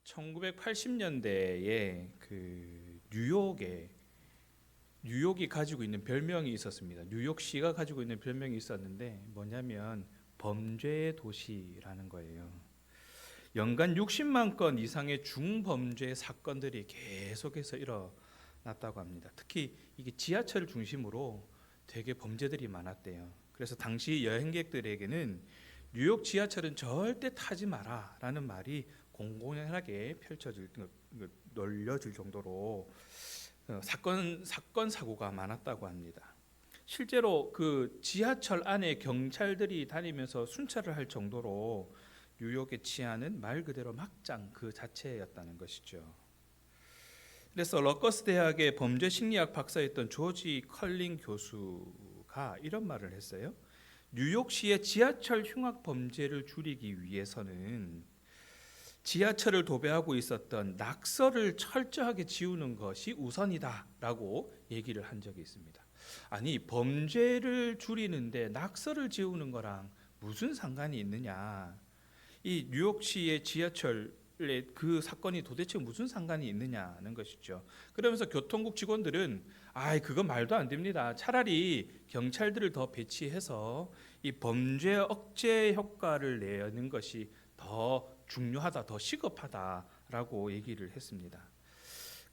1980년대에 그 뉴욕이 가지고 있는 별명이 있었습니다. 뉴욕시가 가지고 있는 별명이 있었는데 뭐냐면 범죄의 도시라는 거예요. 연간 60만 건 이상의 중범죄 사건들이 계속해서 일어났다고 합니다. 특히 이게 지하철을 중심으로 되게 범죄들이 많았대요. 그래서 당시 여행객들에게는 뉴욕 지하철은 절대 타지 마라라는 말이 공공연하게 널려질 정도로 사건 사고가 많았다고 합니다. 실제로 그 지하철 안에 경찰들이 다니면서 순찰을 할 정도로 뉴욕의 치안은 말 그대로 막장 그 자체였다는 것이죠. 그래서 러커스 대학의 범죄 심리학 박사였던 조지 컬링 교수가 이런 말을 했어요. 뉴욕시의 지하철 흉악 범죄를 줄이기 위해서는 지하철을 도배하고 있었던 낙서를 철저하게 지우는 것이 우선이다라고 얘기를 한 적이 있습니다. 아니, 범죄를 줄이는데 낙서를 지우는 거랑 무슨 상관이 있느냐? 이 뉴욕시의 지하철의 그 사건이 도대체 무슨 상관이 있느냐는 것이죠. 그러면서 교통국 직원들은 그건 말도 안 됩니다. 차라리 경찰들을 더 배치해서 이 범죄 억제 효과를 내는 것이 더 중요하다, 더 시급하다라고 얘기를 했습니다.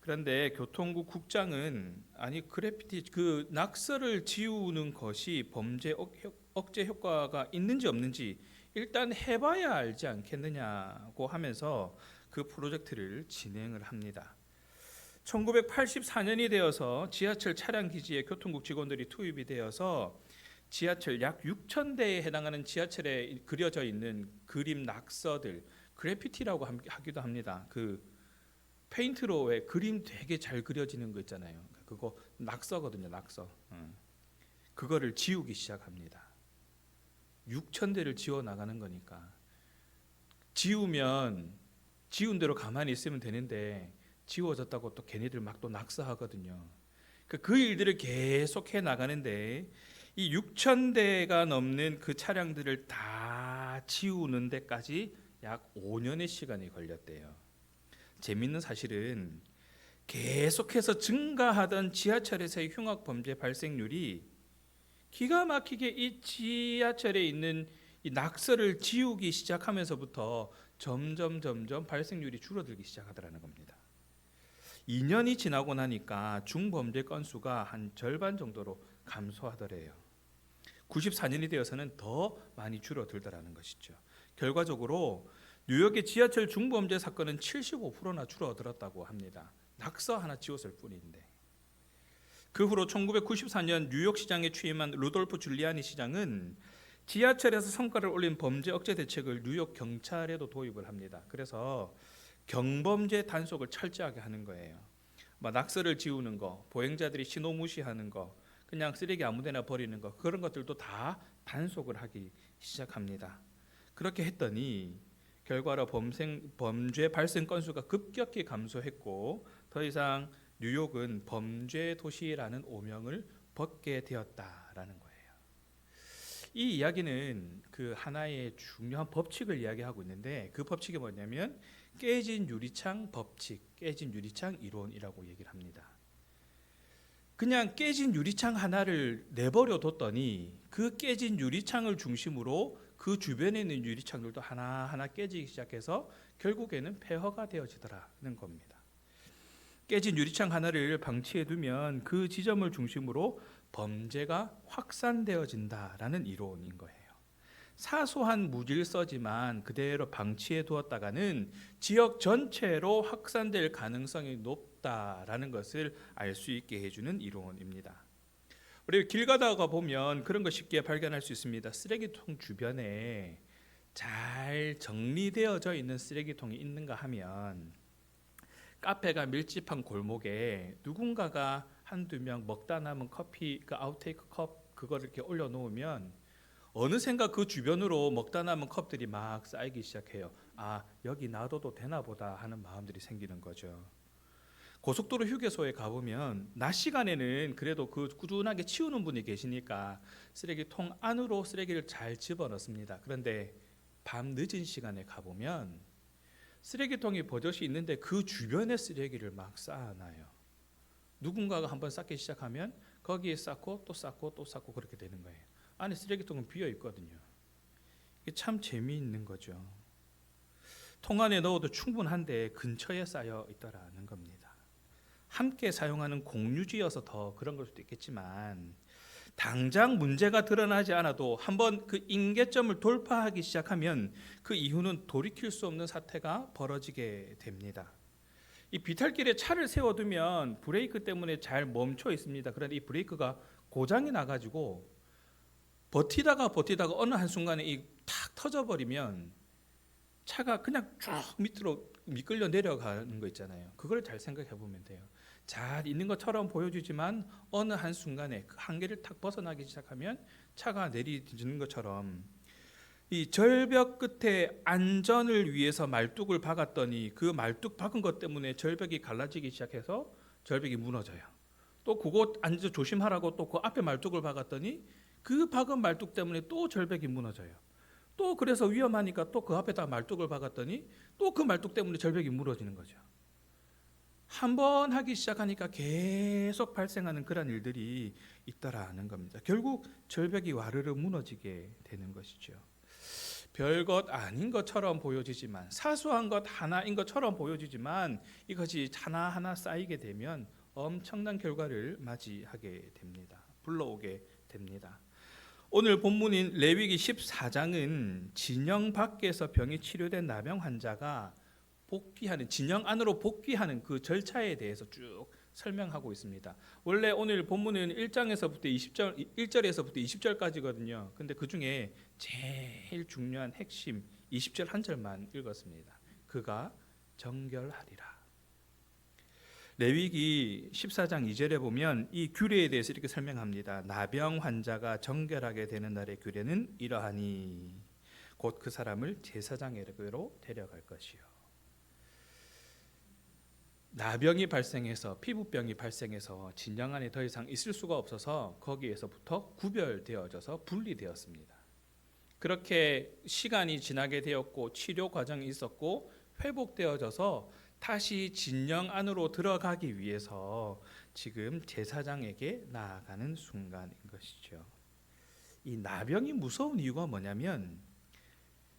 그런데 교통국 국장은 그래피티 그 낙서를 지우는 것이 범죄 억제 효과가 있는지 없는지 일단 해봐야 알지 않겠느냐고 하면서 그 프로젝트를 진행을 합니다. 1984년이 되어서 지하철 차량 기지에 교통국 직원들이 투입이 되어서 지하철 약 6,000대에 해당하는 지하철에 그려져 있는 그림 낙서들, 그래피티라고 하기도 합니다. 그 페인트로 왜 그림 되게 잘 그려지는 거 있잖아요. 그거 낙서거든요, 낙서. 그거를 지우기 시작합니다. 6,000대를 지워 나가는 거니까. 지우면 지운 대로 가만히 있으면 되는데 지워졌다고 또 걔네들 막 또 낙서하거든요. 그 일들을 계속 해 나가는데 이 6,000대가 넘는 그 차량들을 다 지우는 데까지 약 5년의 시간이 걸렸대요. 재밌는 사실은 계속해서 증가하던 지하철에서의 흉악 범죄 발생률이 기가 막히게 이 지하철에 있는 이 낙서를 지우기 시작하면서부터 점점 발생률이 줄어들기 시작하더라는 겁니다. 2년이 지나고 나니까 중범죄 건수가 한 절반 정도로 감소하더래요. 94년이 되어서는 더 많이 줄어들더라는 것이죠. 결과적으로 뉴욕의 지하철 중범죄 사건은 75%나 줄어들었다고 합니다. 낙서 하나 지웠을 뿐인데. 그 후로 1994년 뉴욕시장에 취임한 루돌프 줄리아니 시장은 지하철에서 성과를 올린 범죄 억제 대책을 뉴욕 경찰에도 도입을 합니다. 그래서 경범죄 단속을 철저하게 하는 거예요. 낙서를 지우는 거, 보행자들이 신호 무시하는 거, 그냥 쓰레기 아무데나 버리는 거, 그런 것들도 다 단속을 하기 시작합니다. 그렇게 했더니 결과로 범죄 발생 건수가 급격히 감소했고 더 이상 뉴욕은 범죄 도시라는 오명을 벗게 되었다라는 거예요. 이 이야기는 그 하나의 중요한 법칙을 이야기하고 있는데 그 법칙이 뭐냐면 깨진 유리창 법칙, 깨진 유리창 이론이라고 얘기를 합니다. 그냥 깨진 유리창 하나를 내버려 뒀더니 그 깨진 유리창을 중심으로 그 주변에 있는 유리창들도 하나하나 깨지기 시작해서 결국에는 폐허가 되어지더라는 겁니다. 깨진 유리창 하나를 방치해 두면 그 지점을 중심으로 범죄가 확산되어진다라는 이론인 거예요. 사소한 무질서지만 그대로 방치해 두었다가는 지역 전체로 확산될 가능성이 높다라는 것을 알 수 있게 해주는 이론입니다. 우리 길 가다가 보면 그런 거 쉽게 발견할 수 있습니다. 쓰레기통 주변에 잘 정리되어져 있는 쓰레기통이 있는가 하면 카페가 밀집한 골목에 누군가가 한두 명 먹다 남은 커피, 그 아웃테이크 컵 그거를 이렇게 올려놓으면 어느샌가 그 주변으로 먹다 남은 컵들이 막 쌓이기 시작해요. 여기 놔둬도 되나 보다 하는 마음들이 생기는 거죠. 고속도로 휴게소에 가보면 낮 시간에는 그래도 그 꾸준하게 치우는 분이 계시니까 쓰레기통 안으로 쓰레기를 잘 집어넣습니다. 그런데 밤 늦은 시간에 가보면 쓰레기통이 버젓이 있는데 그 주변에 쓰레기를 막 쌓아놔요. 누군가가 한번 쌓기 시작하면 거기에 쌓고 또 쌓고 또 쌓고 그렇게 되는 거예요. 안에 쓰레기통은 비어 있거든요. 이게 참 재미있는 거죠. 통 안에 넣어도 충분한데 근처에 쌓여 있더라는 겁니다. 함께 사용하는 공유지여서 더 그런 걸 수도 있겠지만 당장 문제가 드러나지 않아도 한번 그 임계점을 돌파하기 시작하면 그 이후는 돌이킬 수 없는 사태가 벌어지게 됩니다. 이 비탈길에 차를 세워두면 브레이크 때문에 잘 멈춰 있습니다. 그런데 이 브레이크가 고장이 나가지고 버티다가 어느 한순간에 탁 터져버리면 차가 그냥 쭉 밑으로 미끌려 내려가는 거 있잖아요. 그걸 잘 생각해 보면 돼요. 잘 있는 것처럼 보여주지만 어느 한순간에 그 한계를 탁 벗어나기 시작하면 차가 내리는 것처럼 이 절벽 끝에 안전을 위해서 말뚝을 박았더니 그 말뚝 박은 것 때문에 절벽이 갈라지기 시작해서 절벽이 무너져요. 또 그거 안전 조심하라고 또 그 앞에 말뚝을 박았더니 그 박은 말뚝 때문에 또 절벽이 무너져요. 또 그래서 위험하니까 또 그 앞에다 말뚝을 박았더니 또 그 말뚝 때문에 절벽이 무너지는 거죠. 한 번 하기 시작하니까 계속 발생하는 그런 일들이 있더라는 겁니다. 결국 절벽이 와르르 무너지게 되는 것이죠. 별것 아닌 것처럼 보여지지만 사소한 것 하나인 것처럼 보여지지만 이것이 하나하나 쌓이게 되면 엄청난 결과를 맞이하게 됩니다. 불러오게 됩니다. 오늘 본문인 레위기 14장은 진영 밖에서 병이 치료된 나병 환자가 복귀하는, 진영 안으로 복귀하는 그 절차에 대해서 쭉 설명하고 있습니다. 원래 오늘 본문은 1장에서부터 1절에서부터 20절까지거든요. 근데 그 중에 제일 중요한 핵심 20절 한 절만 읽었습니다. 그가 정결하리라. 레위기 14장 2절에 보면 이 규례에 대해서 이렇게 설명합니다. 나병 환자가 정결하게 되는 날의 규례는 이러하니 곧 그 사람을 제사장에게로 데려갈 것이요. 나병이 발생해서 피부병이 발생해서 진영 안에 더 이상 있을 수가 없어서 거기에서부터 구별되어져서 분리되었습니다. 그렇게 시간이 지나게 되었고 치료 과정이 있었고 회복되어져서 다시 진영 안으로 들어가기 위해서 지금 제사장에게 나아가는 순간인 것이죠. 이 나병이 무서운 이유가 뭐냐면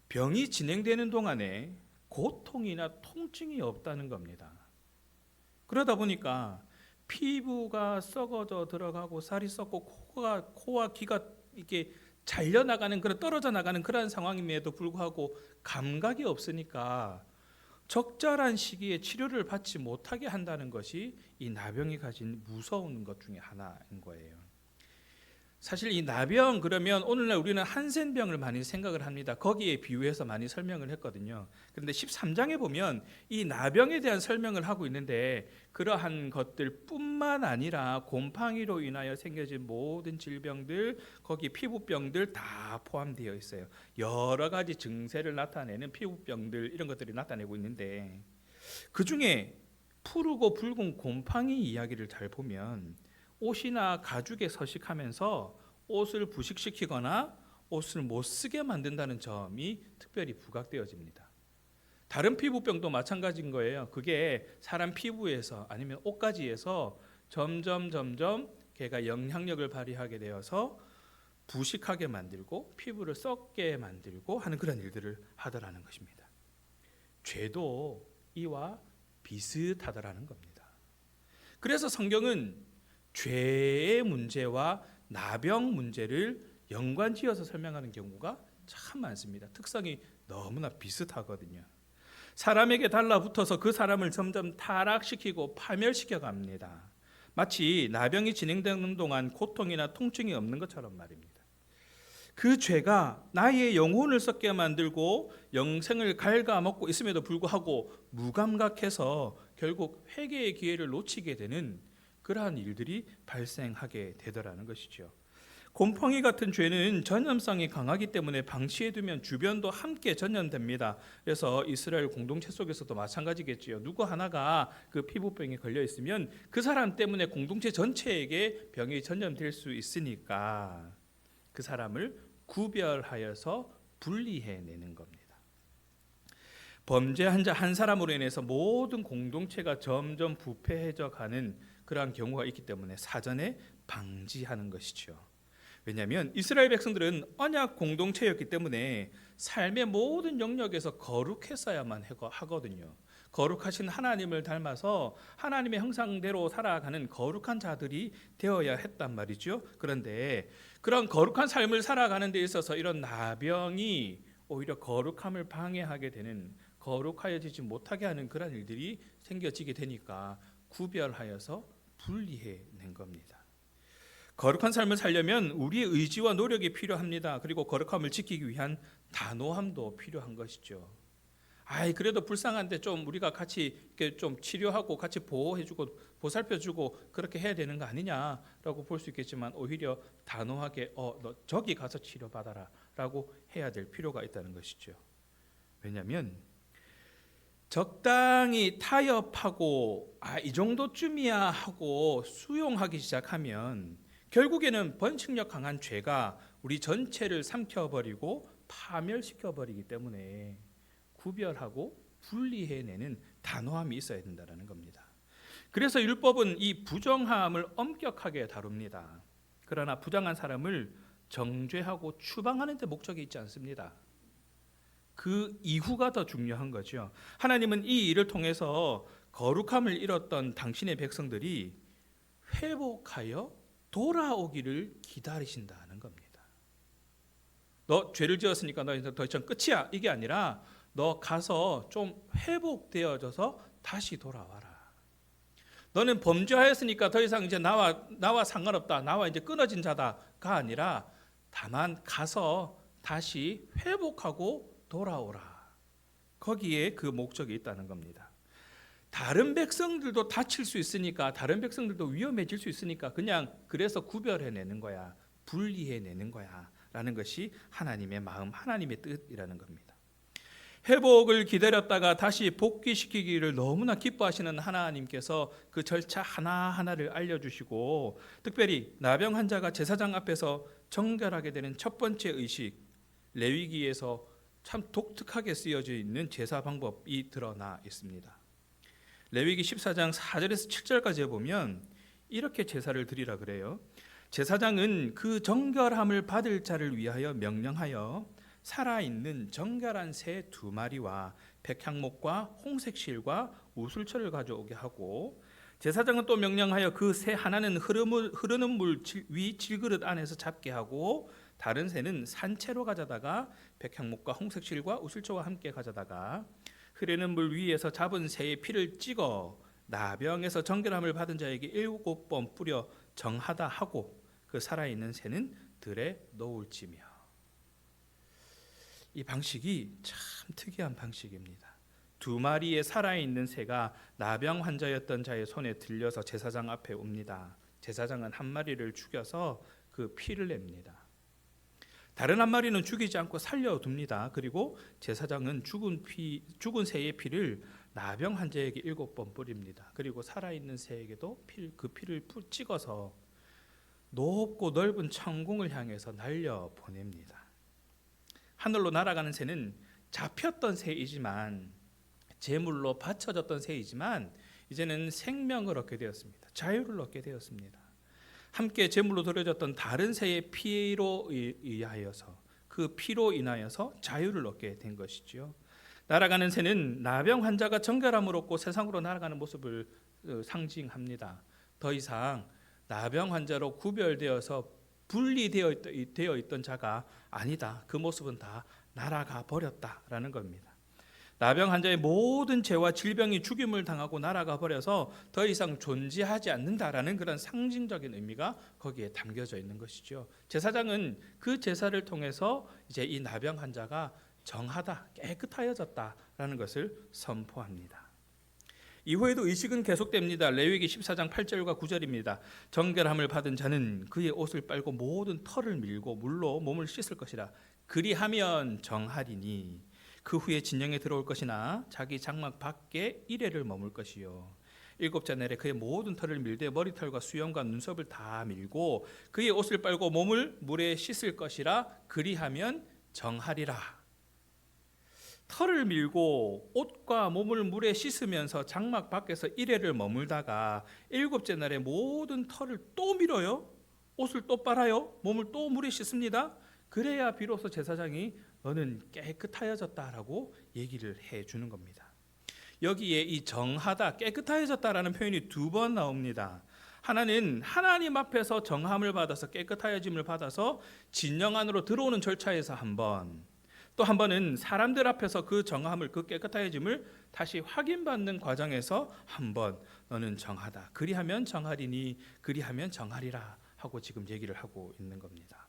병이 진행되는 동안에 고통이나 통증이 없다는 겁니다. 그러다 보니까 피부가 썩어져 들어가고 살이 썩고 코와 귀가 이렇게 잘려나가는 그런 떨어져 나가는 그런 상황임에도 불구하고 감각이 없으니까 적절한 시기에 치료를 받지 못하게 한다는 것이 이 나병이 가진 무서운 것 중에 하나인 거예요. 사실 이 나병 그러면 오늘날 우리는 한센병을 많이 생각을 합니다. 거기에 비유해서 많이 설명을 했거든요. 그런데 13장에 보면 이 나병에 대한 설명을 하고 있는데 그러한 것들뿐만 아니라 곰팡이로 인하여 생겨진 모든 질병들, 거기 피부병들 다 포함되어 있어요. 여러 가지 증세를 나타내는 피부병들 이런 것들이 나타내고 있는데 그 중에 푸르고 붉은 곰팡이 이야기를 잘 보면 옷이나 가죽에 서식하면서 옷을 부식시키거나 옷을 못 쓰게 만든다는 점이 특별히 부각되어집니다. 다른 피부병도 마찬가지인 거예요. 그게 사람 피부에서 아니면 옷가지에서 점점 걔가 영향력을 발휘하게 되어서 부식하게 만들고 피부를 썩게 만들고 하는 그런 일들을 하더라는 것입니다. 죄도 이와 비슷하더라는 겁니다. 그래서 성경은 죄의 문제와 나병 문제를 연관지어서 설명하는 경우가 참 많습니다. 특성이 너무나 비슷하거든요. 사람에게 달라붙어서 그 사람을 점점 타락시키고 파멸시켜 갑니다. 마치 나병이 진행되는 동안 고통이나 통증이 없는 것처럼 말입니다. 그 죄가 나의 영혼을 썩게 만들고 영생을 갉아먹고 있음에도 불구하고 무감각해서 결국 회개의 기회를 놓치게 되는 그러한 일들이 발생하게 되더라는 것이죠. 곰팡이 같은 죄는 전염성이 강하기 때문에 방치해두면 주변도 함께 전염됩니다. 그래서 이스라엘 공동체 속에서도 마찬가지겠지요. 누구 하나가 그 피부병에 걸려 있으면 그 사람 때문에 공동체 전체에게 병이 전염될 수 있으니까 그 사람을 구별하여서 분리해내는 겁니다. 범죄한 자 한 사람으로 인해서 모든 공동체가 점점 부패해져 가는 그러한 경우가 있기 때문에 사전에 방지하는 것이죠. 왜냐하면 이스라엘 백성들은 언약 공동체였기 때문에 삶의 모든 영역에서 거룩했어야만 하거든요. 거룩하신 하나님을 닮아서 하나님의 형상대로 살아가는 거룩한 자들이 되어야 했단 말이죠. 그런데 그런 거룩한 삶을 살아가는 데 있어서 이런 나병이 오히려 거룩함을 방해하게 되는, 거룩하여지지 못하게 하는 그런 일들이 생겨지게 되니까 구별하여서 분리해낸 겁니다. 거룩한 삶을 살려면 우리의 의지와 노력이 필요합니다. 그리고 거룩함을 지키기 위한 단호함도 필요한 것이죠. 그래도 불쌍한데 좀 우리가 같이 이렇게 좀 치료하고 같이 보호해주고 보살펴주고 그렇게 해야 되는 거 아니냐라고 볼 수 있겠지만, 오히려 단호하게 너 저기 가서 치료받아라라고 해야 될 필요가 있다는 것이죠. 왜냐하면 적당히 타협하고 이 정도쯤이야 하고 수용하기 시작하면 결국에는 번식력 강한 죄가 우리 전체를 삼켜버리고 파멸시켜버리기 때문에 구별하고 분리해내는 단호함이 있어야 된다는 겁니다. 그래서 율법은 이 부정함을 엄격하게 다룹니다. 그러나 부정한 사람을 정죄하고 추방하는 데 목적이 있지 않습니다. 그 이후가 더 중요한 거죠. 하나님은 이 일을 통해서 거룩함을 잃었던 당신의 백성들이 회복하여 돌아오기를 기다리신다는 겁니다. 너 죄를 지었으니까 너 이제 더 이상 끝이야, 이게 아니라 너 가서 좀 회복되어져서 다시 돌아와라. 너는 범죄하였으니까 더 이상 이제 나와 상관없다, 나와 이제 끊어진 자다가 아니라 다만 가서 다시 회복하고 돌아오라. 거기에 그 목적이 있다는 겁니다. 다른 백성들도 다칠 수 있으니까, 다른 백성들도 위험해질 수 있으니까 그냥 그래서 구별해내는 거야, 분리해내는 거야 라는 것이 하나님의 마음, 하나님의 뜻이라는 겁니다. 회복을 기다렸다가 다시 복귀시키기를 너무나 기뻐하시는 하나님께서 그 절차 하나하나를 알려주시고, 특별히 나병 환자가 제사장 앞에서 정결하게 되는 첫 번째 의식, 레위기에서 참 독특하게 쓰여져 있는 제사 방법이 드러나 있습니다. 레위기 14장 4절에서 7절까지 보면 이렇게 제사를 드리라 그래요. 제사장은 그 정결함을 받을 자를 위하여 명령하여 살아있는 정결한 새 2마리와 백향목과 홍색실과 우슬초를 가져오게 하고, 제사장은 또 명령하여 그 새 하나는 흐르는 물 위 질그릇 안에서 잡게 하고, 다른 새는 산채로 가져다가 백향목과 홍색실과 우슬초와 함께 가져다가 흐르는 물 위에서 잡은 새의 피를 찍어 나병에서 정결함을 받은 자에게 7번 뿌려 정하다 하고, 그 살아있는 새는 들에 놓을지며. 이 방식이 참 특이한 방식입니다. 2마리의 살아있는 새가 나병 환자였던 자의 손에 들려서 제사장 앞에 옵니다. 제사장은 1마리를 죽여서 그 피를 냅니다. 다른 1마리는 죽이지 않고 살려둡니다. 그리고 제사장은 죽은 새의 피를 나병 환자에게 7번 뿌립니다. 그리고 살아있는 새에게도 그 피를 찍어서 높고 넓은 천궁을 향해서 날려보냅니다. 하늘로 날아가는 새는 잡혔던 새이지만, 제물로 바쳐졌던 새이지만 이제는 생명을 얻게 되었습니다. 자유를 얻게 되었습니다. 함께 제물로 드려졌던 다른 새의 피로 의하여서, 그 피로 인하여서 자유를 얻게 된 것이죠. 날아가는 새는 나병 환자가 정결함을 얻고 세상으로 날아가는 모습을 상징합니다. 더 이상 나병 환자로 구별되어서 분리되어 있던 자가 아니다. 그 모습은 다 날아가 버렸다라는 겁니다. 나병 환자의 모든 죄와 질병이 죽임을 당하고 날아가 버려서 더 이상 존재하지 않는다라는 그런 상징적인 의미가 거기에 담겨져 있는 것이죠. 제사장은 그 제사를 통해서 이제 이 나병 환자가 정하다, 깨끗하여졌다라는 것을 선포합니다. 이후에도 의식은 계속됩니다. 레위기 14장 8절과 9절입니다. 정결함을 받은 자는 그의 옷을 빨고 모든 털을 밀고 물로 몸을 씻을 것이라. 그리하면 정하리니 그 후에 진영에 들어올 것이나 자기 장막 밖에 이레를 머물 것이요. 7째 내래 그의 모든 털을 밀되 머리털과 수염과 눈썹을 다 밀고 그의 옷을 빨고 몸을 물에 씻을 것이라. 그리하면 정하리라. 털을 밀고 옷과 몸을 물에 씻으면서 장막 밖에서 이래를 머물다가 일곱째 날에 모든 털을 또 밀어요. 옷을 또 빨아요. 몸을 또 물에 씻습니다. 그래야 비로소 제사장이 너는 깨끗하여졌다라고 얘기를 해주는 겁니다. 여기에 이 정하다, 깨끗하여졌다라는 표현이 2번 나옵니다. 하나는 하나님 앞에서 정함을 받아서 깨끗하여짐을 받아서 진영 안으로 들어오는 절차에서 한 번, 또 한 번은 사람들 앞에서 그 정함을, 그 깨끗하여짐을 다시 확인받는 과정에서 한 번, 너는 정하다, 그리하면 정하리니 그리하면 정하리라 하고 지금 얘기를 하고 있는 겁니다.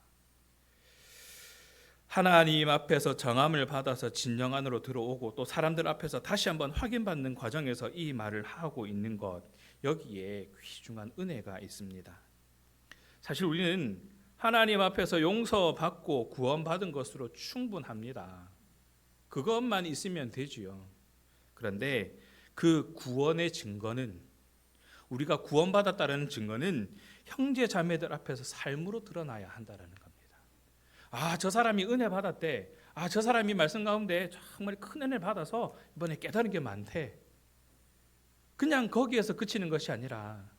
하나님 앞에서 정함을 받아서 진영 안으로 들어오고 또 사람들 앞에서 다시 한번 확인받는 과정에서 이 말을 하고 있는 것, 여기에 귀중한 은혜가 있습니다. 사실 우리는 하나님 앞에서 용서받고 구원받은 것으로 충분합니다. 그것만 있으면 되지요. 그런데 그 구원의 증거는, 우리가 구원받았다는 증거는 형제 자매들 앞에서 삶으로 드러나야 한다는 겁니다. 아, 저 사람이 은혜 받았대. 아, 저 사람이 말씀 가운데 정말 큰 은혜 받아서 이번에 깨달은 게 많대. 그냥 거기에서 그치는 것이 아니라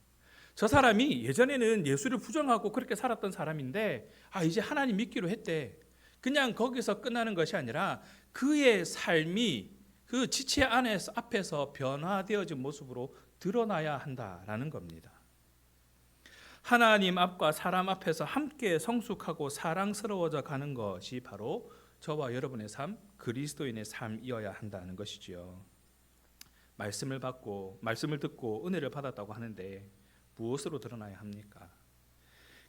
저 사람이 예전에는 예수를 부정하고 그렇게 살았던 사람인데 이제 하나님 믿기로 했대. 그냥 거기서 끝나는 것이 아니라 그의 삶이 그 지체 앞에서 변화되어진 모습으로 드러나야 한다라는 겁니다. 하나님 앞과 사람 앞에서 함께 성숙하고 사랑스러워져 가는 것이 바로 저와 여러분의 삶, 그리스도인의 삶이어야 한다는 것이지요. 말씀을 받고 말씀을 듣고 은혜를 받았다고 하는데 무엇으로 드러나야 합니까?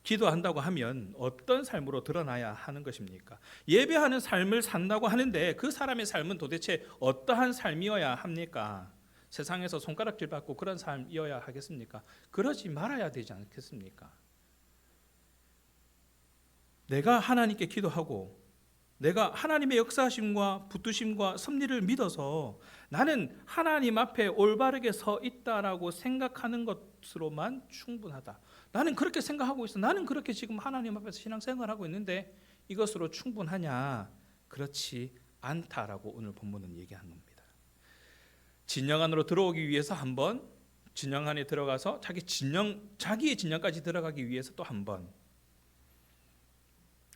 기도한다고 하면 어떤 삶으로 드러나야 하는 것입니까? 예배하는 삶을 산다고 하는데 그 사람의 삶은 도대체 어떠한 삶이어야 합니까? 세상에서 손가락질 받고 그런 삶이어야 하겠습니까? 그러지 말아야 되지 않겠습니까? 내가 하나님께 기도하고 내가 하나님의 역사하심과 붙드심과 섭리를 믿어서 나는 하나님 앞에 올바르게 서 있다라고 생각하는 것으로만 충분하다. 나는 그렇게 생각하고 있어. 나는 그렇게 지금 하나님 앞에서 신앙생활하고 있는데 이것으로 충분하냐? 그렇지 않다라고 오늘 본문은 얘기하는 겁니다. 진영 안으로 들어오기 위해서 한 번, 진영 안에 들어가서 자기의 진영까지 들어가기 위해서 또 한 번,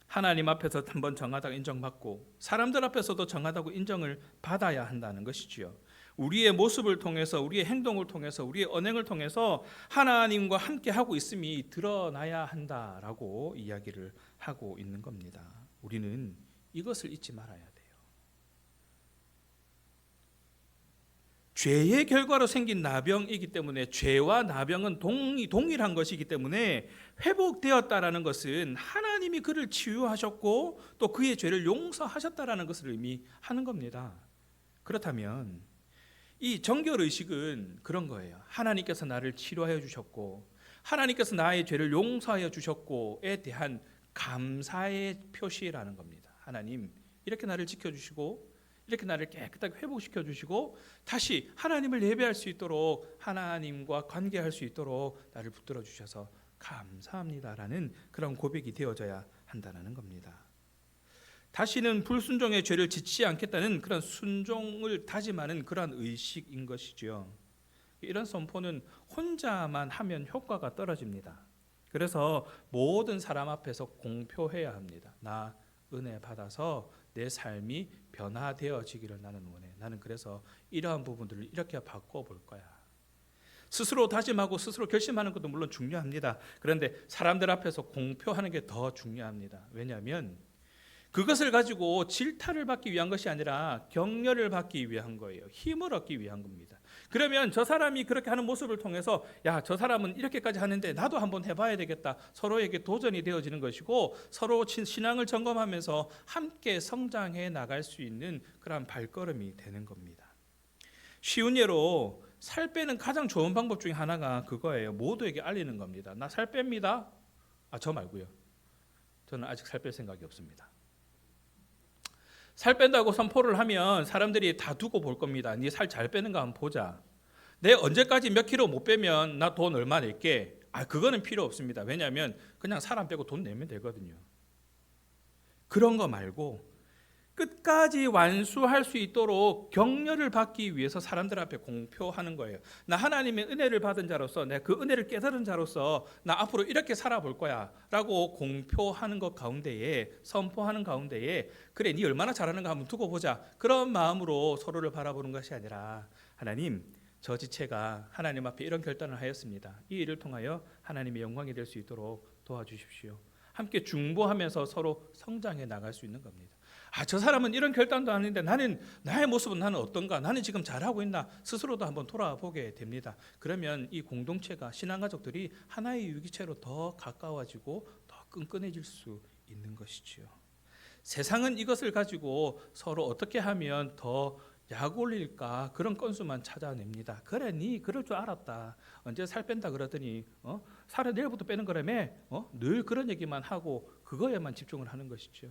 하나님 앞에서 한 번 정하다고 인정받고 사람들 앞에서도 정하다고 인정을 받아야 한다는 것이지요. 우리의 모습을 통해서, 우리의 행동을 통해서, 우리의 언행을 통해서 하나님과 함께 하고 있음이 드러나야 한다라고 이야기를 하고 있는 겁니다. 우리는 이것을 잊지 말아야 돼요. 죄의 결과로 생긴 나병이기 때문에 죄와 나병은 동일한 것이기 때문에 회복되었다라는 것은 하나님이 그를 치유하셨고 또 그의 죄를 용서하셨다라는 것을 의미하는 겁니다. 그렇다면 이 정결의식은 그런 거예요. 하나님께서 나를 치료하여 주셨고 하나님께서 나의 죄를 용서하여 주셨고에 대한 감사의 표시라는 겁니다. 하나님 이렇게 나를 지켜주시고 이렇게 나를 깨끗하게 회복시켜 주시고 다시 하나님을 예배할 수 있도록 하나님과 관계할 수 있도록 나를 붙들어 주셔서 감사합니다라는 그런 고백이 되어져야 한다는 겁니다. 다시는 불순종의 죄를 짓지 않겠다는 그런 순종을 다짐하는 그런 의식인 것이죠. 이런 선포는 혼자만 하면 효과가 떨어집니다. 그래서 모든 사람 앞에서 공표해야 합니다. 나 은혜 받아서 내 삶이 변화되어지기를 나는 원해. 나는 그래서 이러한 부분들을 이렇게 바꿔볼 거야. 스스로 다짐하고 스스로 결심하는 것도 물론 중요합니다. 그런데 사람들 앞에서 공표하는 게 더 중요합니다. 왜냐하면 그것을 가지고 질타를 받기 위한 것이 아니라 격려를 받기 위한 거예요. 힘을 얻기 위한 겁니다. 그러면 저 사람이 그렇게 하는 모습을 통해서 야, 저 사람은 이렇게까지 하는데 나도 한번 해봐야 되겠다. 서로에게 도전이 되어지는 것이고 서로 신앙을 점검하면서 함께 성장해 나갈 수 있는 그런 발걸음이 되는 겁니다. 쉬운 예로 살 빼는 가장 좋은 방법 중에 하나가 그거예요. 모두에게 알리는 겁니다. 나 살 뺍니다. 저 말고요. 저는 아직 살 뺄 생각이 없습니다. 살 뺀다고 선포를 하면 사람들이 다 두고 볼 겁니다. 네 살 잘 빼는 거 한번 보자. 내 언제까지 몇 킬로 못 빼면 나 돈 얼마 낼게. 그거는 필요 없습니다. 왜냐하면 그냥 살 안 빼고 돈 내면 되거든요. 그런 거 말고 끝까지 완수할 수 있도록 격려를 받기 위해서 사람들 앞에 공표하는 거예요. 나 하나님의 은혜를 받은 자로서, 내가 그 은혜를 깨달은 자로서 나 앞으로 이렇게 살아볼 거야 라고 공표하는 것 가운데에, 선포하는 가운데에, 그래 네 얼마나 잘하는가 한번 두고 보자, 그런 마음으로 서로를 바라보는 것이 아니라, 하나님, 저 지체가 하나님 앞에 이런 결단을 하였습니다. 이 일을 통하여 하나님의 영광이 될 수 있도록 도와주십시오. 함께 중보하면서 서로 성장해 나갈 수 있는 겁니다. 저 사람은 이런 결단도 하는데 나는, 나의 모습은 나는 어떤가, 나는 지금 잘하고 있나, 스스로도 한번 돌아보게 됩니다. 그러면 이 공동체가, 신앙가족들이 하나의 유기체로 더 가까워지고 더 끈끈해질 수 있는 것이지요. 세상은 이것을 가지고 서로 어떻게 하면 더 약 올릴까, 그런 건수만 찾아냅니다. 그래 니 그럴 줄 알았다, 언제 살 뺀다 그러더니 살을 내일부터 빼는 거라며, 늘 그런 얘기만 하고 그거에만 집중을 하는 것이죠.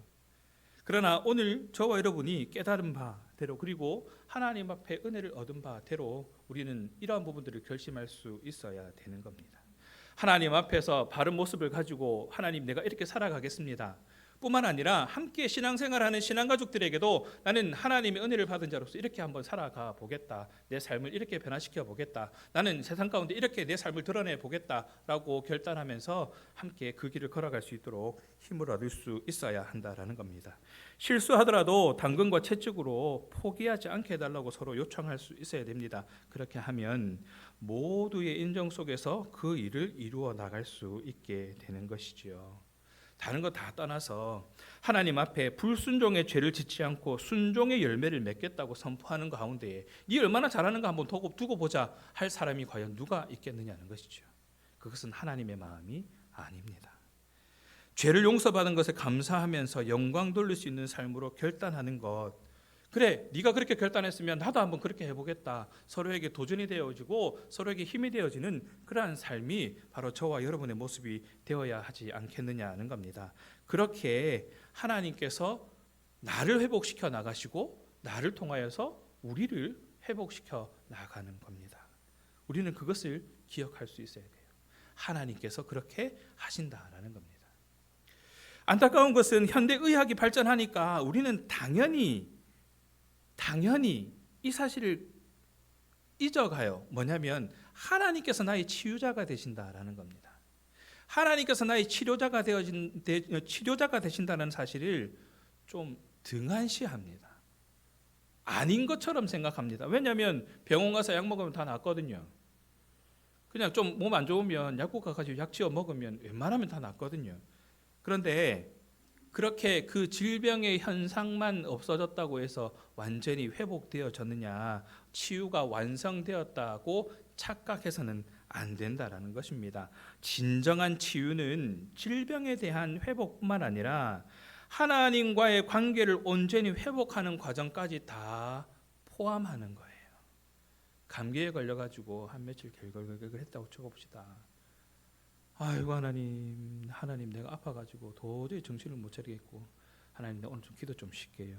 그러나 오늘 저와 여러분이 깨달은 바대로, 그리고 하나님 앞에 은혜를 얻은 바대로 우리는 이러한 부분들을 결심할 수 있어야 되는 겁니다. 하나님 앞에서 바른 모습을 가지고, 하나님 내가 이렇게 살아가겠습니다 뿐만 아니라 함께 신앙생활하는 신앙가족들에게도 나는 하나님의 은혜를 받은 자로서 이렇게 한번 살아가 보겠다, 내 삶을 이렇게 변화시켜 보겠다, 나는 세상 가운데 이렇게 내 삶을 드러내 보겠다라고 결단하면서 함께 그 길을 걸어갈 수 있도록 힘을 얻을 수 있어야 한다라는 겁니다. 실수하더라도 당근과 채찍으로 포기하지 않게 해달라고 서로 요청할 수 있어야 됩니다. 그렇게 하면 모두의 인정 속에서 그 일을 이루어 나갈 수 있게 되는 것이지요. 다른 거 다 떠나서 하나님 앞에 불순종의 죄를 짓지 않고 순종의 열매를 맺겠다고 선포하는 가운데에 네 얼마나 잘하는가 한번 두고 보자 할 사람이 과연 누가 있겠느냐는 것이죠. 그것은 하나님의 마음이 아닙니다. 죄를 용서받은 것에 감사하면서 영광 돌릴 수 있는 삶으로 결단하는 것, 그래 네가 그렇게 결단했으면 나도 한번 그렇게 해보겠다, 서로에게 도전이 되어지고 서로에게 힘이 되어지는 그러한 삶이 바로 저와 여러분의 모습이 되어야 하지 않겠느냐는 겁니다. 그렇게 하나님께서 나를 회복시켜 나가시고 나를 통하여서 우리를 회복시켜 나가는 겁니다. 우리는 그것을 기억할 수 있어야 돼요. 하나님께서 그렇게 하신다라는 겁니다. 안타까운 것은 현대의학이 발전하니까 우리는 당연히 이 사실을 잊어가요. 뭐냐면 하나님께서 나의 치유자가 되신다라는 겁니다. 하나님께서 나의 치료자가 되신다는 사실을 좀 등한시합니다. 아닌 것처럼 생각합니다. 왜냐하면 병원 가서 약 먹으면 다 낫거든요. 그냥 좀 몸 안 좋으면 약국 가가지고 약 지어 먹으면 웬만하면 다 낫거든요. 그런데 그렇게 그 질병의 현상만 없어졌다고 해서 완전히 회복되어졌느냐, 치유가 완성되었다고 착각해서는 안 된다라는 것입니다. 진정한 치유는 질병에 대한 회복뿐만 아니라 하나님과의 관계를 온전히 회복하는 과정까지 다 포함하는 거예요. 감기에 걸려가지고 한 며칠 결ገል결글 했다고 쳐봅시다. 아이고 하나님 내가 아파가지고 도저히 정신을 못 차리겠고, 하나님 나 오늘 좀 기도 좀 쉴게요.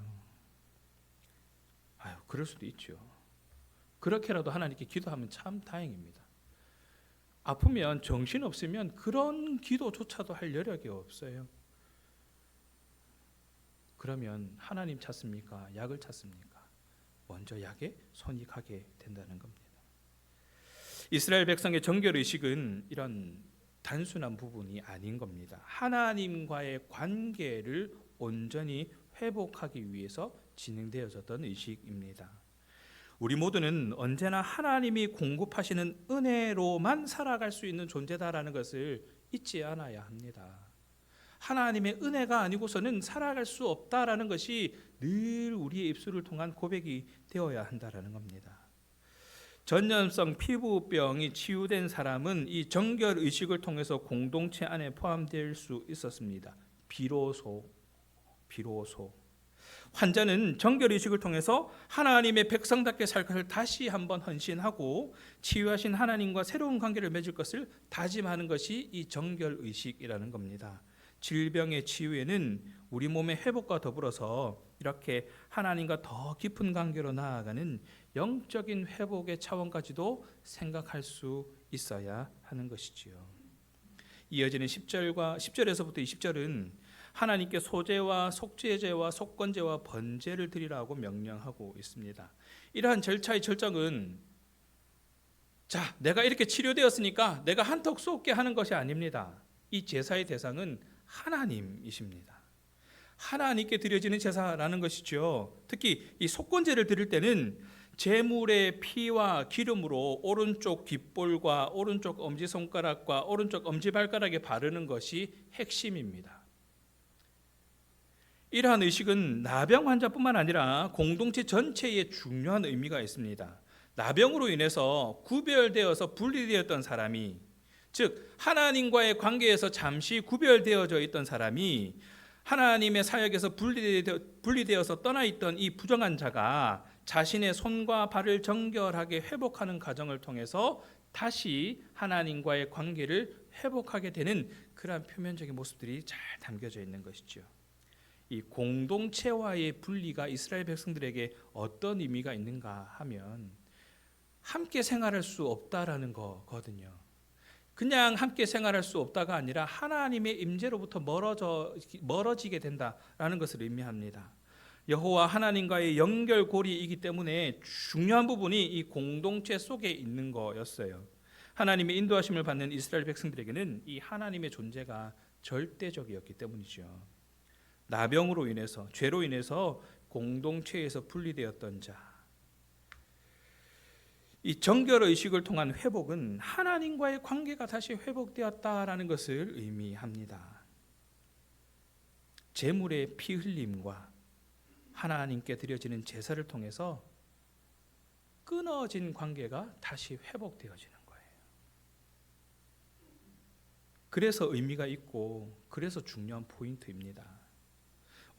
그럴 수도 있죠. 그렇게라도 하나님께 기도하면 참 다행입니다. 아프면 정신 없으면 그런 기도조차도 할 여력이 없어요. 그러면 하나님 찾습니까? 약을 찾습니까? 먼저 약에 손이 가게 된다는 겁니다. 이스라엘 백성의 정결의식은 이런 단순한 부분이 아닌 겁니다. 하나님과의 관계를 온전히 회복하기 위해서 진행되어졌던 의식입니다. 우리 모두는 언제나 하나님이 공급하시는 은혜로만 살아갈 수 있는 존재다라는 것을 잊지 않아야 합니다. 하나님의 은혜가 아니고서는 살아갈 수 없다라는 것이 늘 우리의 입술을 통한 고백이 되어야 한다라는 겁니다. 전염성 피부병이 치유된 사람은 이 정결 의식을 통해서 공동체 안에 포함될 수 있었습니다. 비로소 환자는 정결 의식을 통해서 하나님의 백성답게 살 것을 다시 한번 헌신하고 치유하신 하나님과 새로운 관계를 맺을 것을 다짐하는 것이 이 정결 의식이라는 겁니다. 질병의 치유에는 우리 몸의 회복과 더불어서 이렇게 하나님과 더 깊은 관계로 나아가는 영적인 회복의 차원까지도 생각할 수 있어야 하는 것이지요. 이어지는 10절에서부터 20절은 하나님께 소제와 속죄제와 속건제와 번제를 드리라고 명령하고 있습니다. 이러한 절차의 절정은 자, 내가 이렇게 치료되었으니까 내가 한턱 쏟게 하는 것이 아닙니다. 이 제사의 대상은 하나님이십니다. 하나님께 드려지는 제사라는 것이죠. 특히 이 속건제를 드릴 때는 제물의 피와 기름으로 오른쪽 귓볼과 오른쪽 엄지손가락과 오른쪽 엄지발가락에 바르는 것이 핵심입니다. 이러한 의식은 나병 환자뿐만 아니라 공동체 전체에 중요한 의미가 있습니다. 나병으로 인해서 구별되어서 분리되었던 사람이, 즉 하나님과의 관계에서 잠시 구별되어져 있던 사람이 하나님의 사역에서 분리되어서 떠나 있던 이 부정한 자가 자신의 손과 발을 정결하게 회복하는 과정을 통해서 다시 하나님과의 관계를 회복하게 되는 그러한 표면적인 모습들이 잘 담겨져 있는 것이죠. 이 공동체와의 분리가 이스라엘 백성들에게 어떤 의미가 있는가 하면 함께 생활할 수 없다라는 거거든요. 그냥 함께 생활할 수 없다가 아니라 하나님의 임재로부터 멀어지게 된다라는 것을 의미합니다. 여호와 하나님과의 연결고리이기 때문에 중요한 부분이 이 공동체 속에 있는 거였어요. 하나님의 인도하심을 받는 이스라엘 백성들에게는 이 하나님의 존재가 절대적이었기 때문이죠. 나병으로 인해서, 죄로 인해서 공동체에서 분리되었던 자, 이 정결 의식을 통한 회복은 하나님과의 관계가 다시 회복되었다라는 것을 의미합니다. 제물의 피 흘림과 하나님께 드려지는 제사를 통해서 끊어진 관계가 다시 회복되어지는 거예요. 그래서 의미가 있고 그래서 중요한 포인트입니다.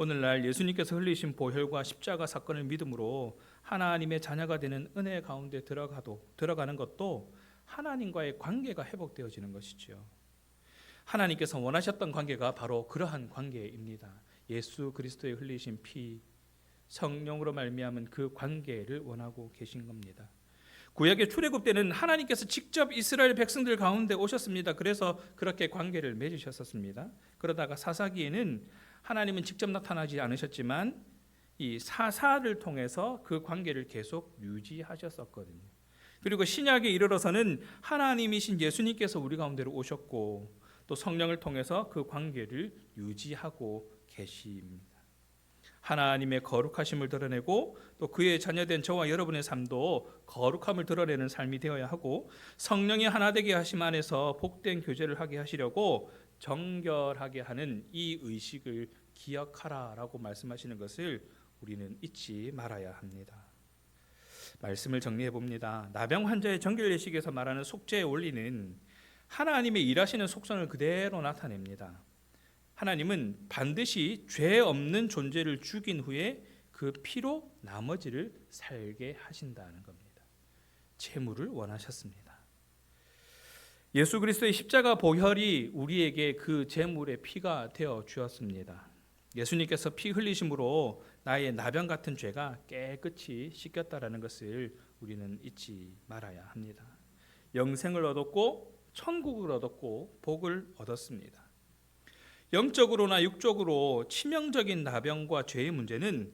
오늘날 예수님께서 흘리신 보혈과 십자가 사건을 믿음으로 하나님의 자녀가 되는 은혜 가운데 들어가는 것도 하나님과의 관계가 회복되어지는 것이죠. 하나님께서 원하셨던 관계가 바로 그러한 관계입니다. 예수 그리스도의 흘리신 피, 성령으로 말미암은 그 관계를 원하고 계신 겁니다. 구약의 출애굽 때는 하나님께서 직접 이스라엘 백성들 가운데 오셨습니다. 그래서 그렇게 관계를 맺으셨었습니다. 그러다가 사사기에는 하나님은 직접 나타나지 않으셨지만 이 사사를 통해서 그 관계를 계속 유지하셨었거든요. 그리고 신약에 이르러서는 하나님이신 예수님께서 우리 가운데로 오셨고 또 성령을 통해서 그 관계를 유지하고 계십니다. 하나님의 거룩하심을 드러내고 또 그의 자녀된 저와 여러분의 삶도 거룩함을 드러내는 삶이 되어야 하고 성령이 하나 되게 하심 안에서 복된 교제를 하게 하시려고 정결하게 하는 이 의식을 기억하라라고 말씀하시는 것을 우리는 잊지 말아야 합니다. 말씀을 정리해 봅니다. 나병 환자의 정결 예식에서 말하는 속죄의 원리는 하나님의 일하시는 속성을 그대로 나타냅니다. 하나님은 반드시 죄 없는 존재를 죽인 후에 그 피로 나머지를 살게 하신다는 겁니다. 제물을 원하셨습니다. 예수 그리스도의 십자가 보혈이 우리에게 그 제물의 피가 되어 주었습니다. 예수님께서 피 흘리심으로 나의 나병 같은 죄가 깨끗이 씻겼다라는 것을 우리는 잊지 말아야 합니다. 영생을 얻었고 천국을 얻었고 복을 얻었습니다. 영적으로나 육적으로 치명적인 나병과 죄의 문제는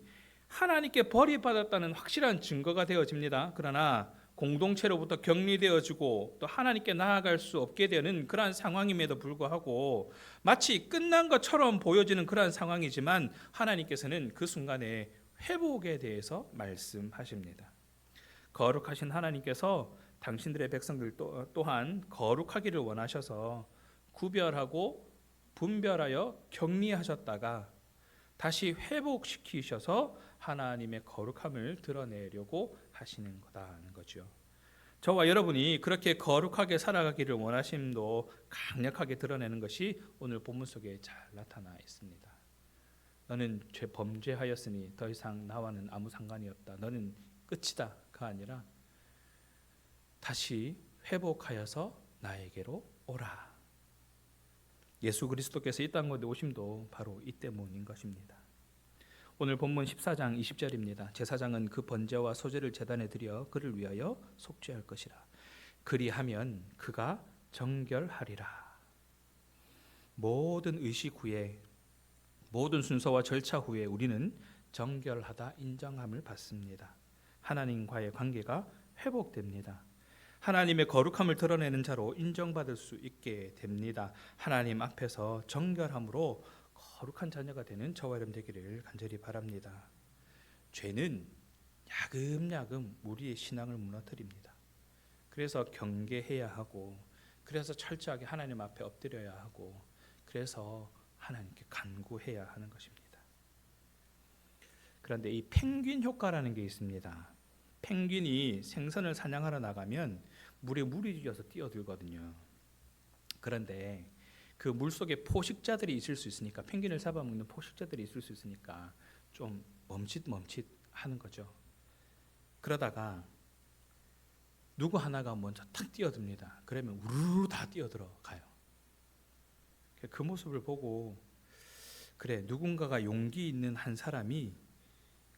하나님께 버림받았다는 확실한 증거가 되어집니다. 그러나 공동체로부터 격리되어지고 또 하나님께 나아갈 수 없게 되는 그러한 상황임에도 불구하고 마치 끝난 것처럼 보여지는 그러한 상황이지만 하나님께서는 그 순간에 회복에 대해서 말씀하십니다. 거룩하신 하나님께서 당신들의 백성들 또한 거룩하기를 원하셔서 구별하고 분별하여 격리하셨다가 다시 회복시키셔서 하나님의 거룩함을 드러내려고 하시는 거다는 거죠. 저와 여러분이 그렇게 거룩하게 살아가기를 원하심도 강력하게 드러내는 것이 오늘 본문 속에 잘 나타나 있습니다. 너는 범죄하였으니 더 이상 나와는 아무 상관이 없다. 너는 끝이다가 아니라 다시 회복하여서 나에게로 오라. 예수 그리스도께서 이 땅 가운데 오심도 바로 이 때문인 것입니다. 오늘 본문 14장 20절입니다. 제사장은 그 번제와 소제를 제단에 드려 그를 위하여 속죄할 것이라. 그리하면 그가 정결하리라. 모든 의식 후에 모든 순서와 절차 후에 우리는 정결하다 인정함을 받습니다. 하나님과의 관계가 회복됩니다. 하나님의 거룩함을 드러내는 자로 인정받을 수 있게 됩니다. 하나님 앞에서 정결함으로 거룩한 자녀가 되는 저와 여러분 되기를 간절히 바랍니다. 죄는 야금야금 우리의 신앙을 무너뜨립니다. 그래서 경계해야 하고, 그래서 철저하게 하나님 앞에 엎드려야 하고, 그래서 하나님께 간구해야 하는 것입니다. 그런데 이 펭귄 효과라는 게 있습니다. 펭귄이 생선을 사냥하러 나가면 물에 물이 져서 뛰어들거든요. 그런데 그 물속에 포식자들이 있을 수 있으니까, 펭귄을 잡아먹는 포식자들이 있을 수 있으니까 좀 멈칫멈칫 하는 거죠. 그러다가 누구 하나가 먼저 탁 뛰어듭니다. 그러면 우르르 다 뛰어들어가요. 그 모습을 보고, 그래, 누군가가 용기 있는 한 사람이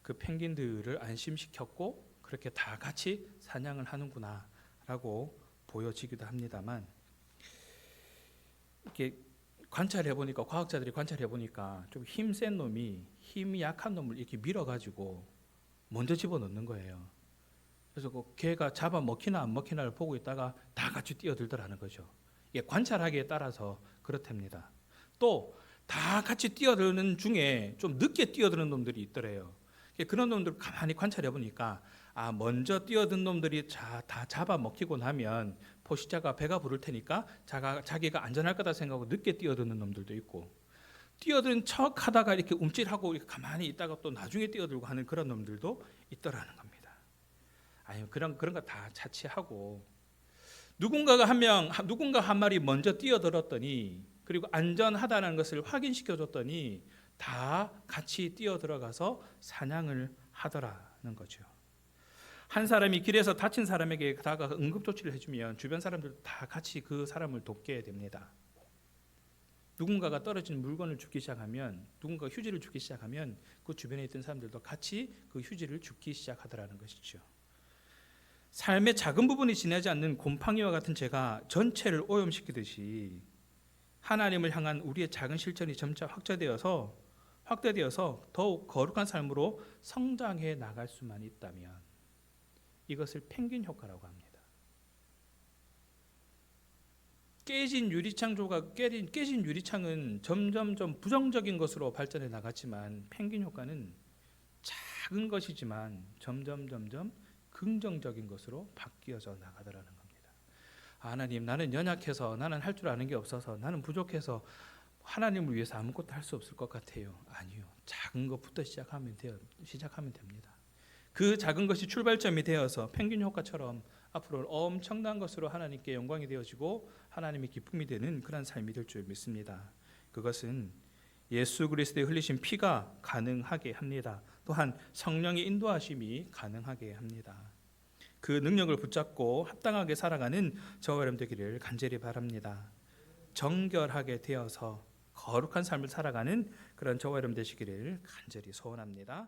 그 펭귄들을 안심시켰고 그렇게 다 같이 사냥을 하는구나 라고 보여지기도 합니다만, 이렇게 관찰해 보니까, 과학자들이 관찰해 보니까 좀 힘센 놈이 힘이 약한 놈을 이렇게 밀어가지고 먼저 집어넣는 거예요. 그래서 그 개가 잡아 먹히나 안 먹히나를 보고 있다가 다 같이 뛰어들더라는 거죠. 이게 관찰하기에 따라서 그렇답니다. 또 다 같이 뛰어드는 중에 좀 늦게 뛰어드는 놈들이 있더래요. 그런 놈들 가만히 관찰해 보니까, 먼저 뛰어든 놈들이 다 잡아 먹히고 나면 포식자가 배가 부를 테니까 자기가 안전할 거다 생각하고 늦게 뛰어드는 놈들도 있고, 뛰어든 척 하다가 이렇게 움찔하고 이렇게 가만히 있다가 또 나중에 뛰어들고 하는 그런 놈들도 있더라는 겁니다. 아니, 그런 거 다 차치하고, 누군가 한 마리 먼저 뛰어들었더니, 그리고 안전하다는 것을 확인시켜 줬더니 다 같이 뛰어들어가서 사냥을 하더라는 거죠. 한 사람이 길에서 다친 사람에게 다가가 응급조치를 해주면 주변 사람들도 다 같이 그 사람을 돕게 됩니다. 누군가가 떨어진 물건을 줍기 시작하면, 누군가가 휴지를 줍기 시작하면 그 주변에 있던 사람들도 같이 그 휴지를 줍기 시작하더라는 것이죠. 삶의 작은 부분이 지나지 않는 곰팡이와 같은 죄가 전체를 오염시키듯이 하나님을 향한 우리의 작은 실천이 점차 확대되어서 더욱 거룩한 삶으로 성장해 나갈 수만 있다면, 이것을 펭귄 효과라고 합니다. 깨진 유리창은 점점점 부정적인 것으로 발전해 나갔지만, 펭귄 효과는 작은 것이지만 점점 긍정적인 것으로 바뀌어져 나가더라는 겁니다. 하나님, 나는 연약해서, 나는 할 줄 아는 게 없어서, 나는 부족해서 하나님을 위해서 아무것도 할 수 없을 것 같아요. 아니요, 작은 것부터 시작하면 됩니다. 그 작은 것이 출발점이 되어서 펭귄 효과처럼 앞으로 엄청난 것으로 하나님께 영광이 되어지고 하나님의 기쁨이 되는 그런 삶이 될 줄 믿습니다. 그것은 예수 그리스도의 흘리신 피가 가능하게 합니다. 또한 성령의 인도하심이 가능하게 합니다. 그 능력을 붙잡고 합당하게 살아가는 저와 여러분 되기를 간절히 바랍니다. 정결하게 되어서 거룩한 삶을 살아가는 그런 저와 여러분 되시기를 간절히 소원합니다.